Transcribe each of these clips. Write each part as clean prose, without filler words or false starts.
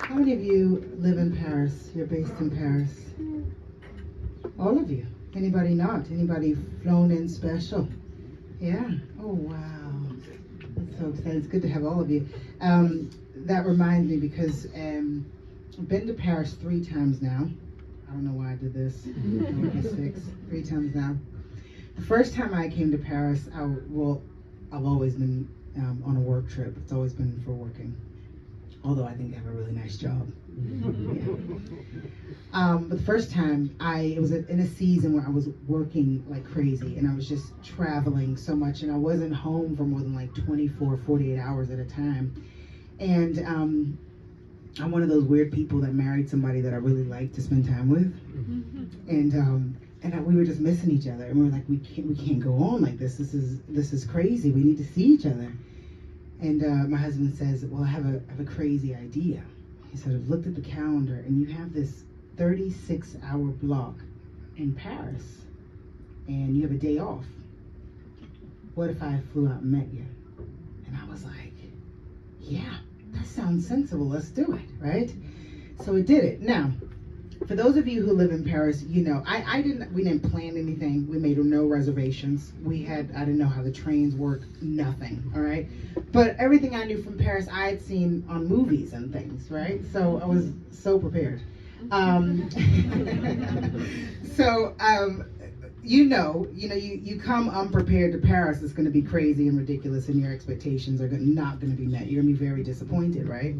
How many of you live in Paris? You're based in Paris? All of you? Anybody not? Anybody flown in special? Yeah? Oh, wow. That's so exciting. It's good to have all of you. That reminds me because I've been to Paris 3 times now. I don't know why I did this. It would be 6. 3 times now. The first time I came to Paris, I've always been on a work trip. It's always been for working. Although I think I have a really nice job. But the first time, it was in a season where I was working like crazy, and I was just traveling so much, and I wasn't home for more than like 24, 48 hours at a time. And I'm one of those weird people that married somebody that I really like to spend time with. And we were just missing each other, and we were like, we can't go on like this. This is crazy. We need to see each other. And my husband says, well, I have a crazy idea. He said, I've looked at the calendar, and you have this 36-hour block in Paris, and you have a day off. What if I flew out and met you? And I was like, yeah, that sounds sensible. Let's do it, right? So we did it. Now, for those of you who live in Paris, you know, we didn't plan anything. We made no reservations. I didn't know how the trains work, nothing, all right? But everything I knew from Paris, I had seen on movies and things, right? So I was so prepared. You come unprepared to Paris, it's going to be crazy and ridiculous, and your expectations are not going to be met. You're going to be very disappointed, right?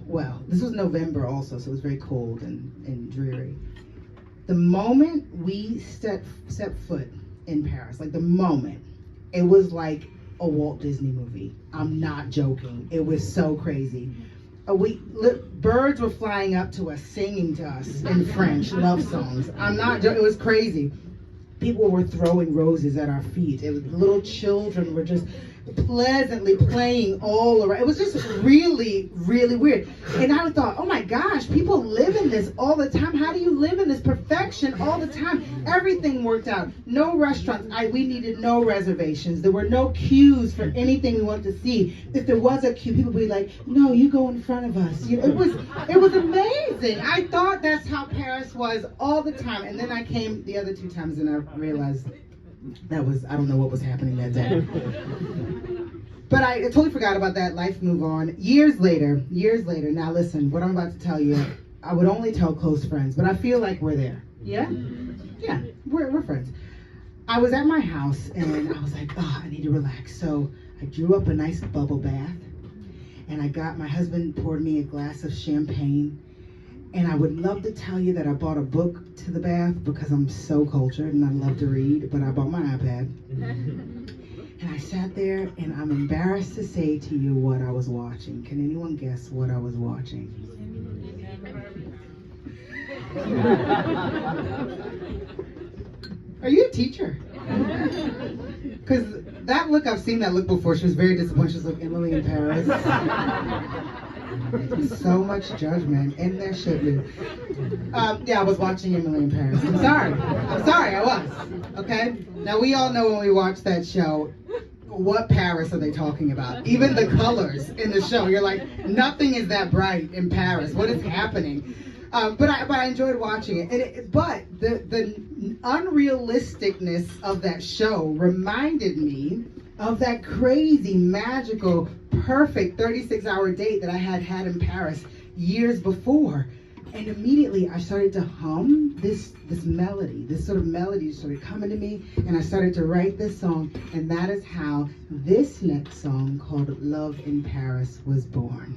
Well, this was November also, so it was very cold and dreary. The moment we set foot in Paris, like the moment, it was like a Walt Disney movie. I'm not joking. It was so crazy. Birds were flying up to us, singing to us in French love songs. I'm not joking. It was crazy. People were throwing roses at our feet. Little children were just pleasantly playing all around. It was just really, really weird. And I thought, oh my gosh, people live in this all the time. How do you live in this perfection all the time? Everything worked out. No restaurants. We needed no reservations. There were no queues for anything we wanted to see. If there was a queue, people would be like, no, you go in front of us. It was amazing. I thought that's how Paris was all the time. And then I came the other 2 times and I realized I don't know what was happening that day. But I totally forgot about that. Life moved on. Years later, now listen, what I'm about to tell you, I would only tell close friends, but I feel like we're there. Yeah? Yeah, we're friends. I was at my house and I was like, I need to relax. So I drew up a nice bubble bath, and my husband poured me a glass of champagne. And I would love to tell you that I bought a book to the bath because I'm so cultured and I love to read, but I bought my iPad. And I sat there, and I'm embarrassed to say to you what I was watching. Can anyone guess what I was watching? Are you a teacher? Because that look, I've seen that look before. She was very disappointed. She was like, Emily in Paris. So much judgment, and there should be. I was watching Emily in Paris. I'm sorry, I was. Okay? Now, we all know when we watch that show, what Paris are they talking about? Even the colors in the show, you're like, nothing is that bright in Paris. What is happening? But I enjoyed watching it. But the unrealisticness of that show reminded me of that crazy, magical, perfect 36-hour date that I had in Paris years before. And immediately I started to hum this melody. This sort of melody started coming to me, and I started to write this song, and that is how this next song called Love in Paris was born.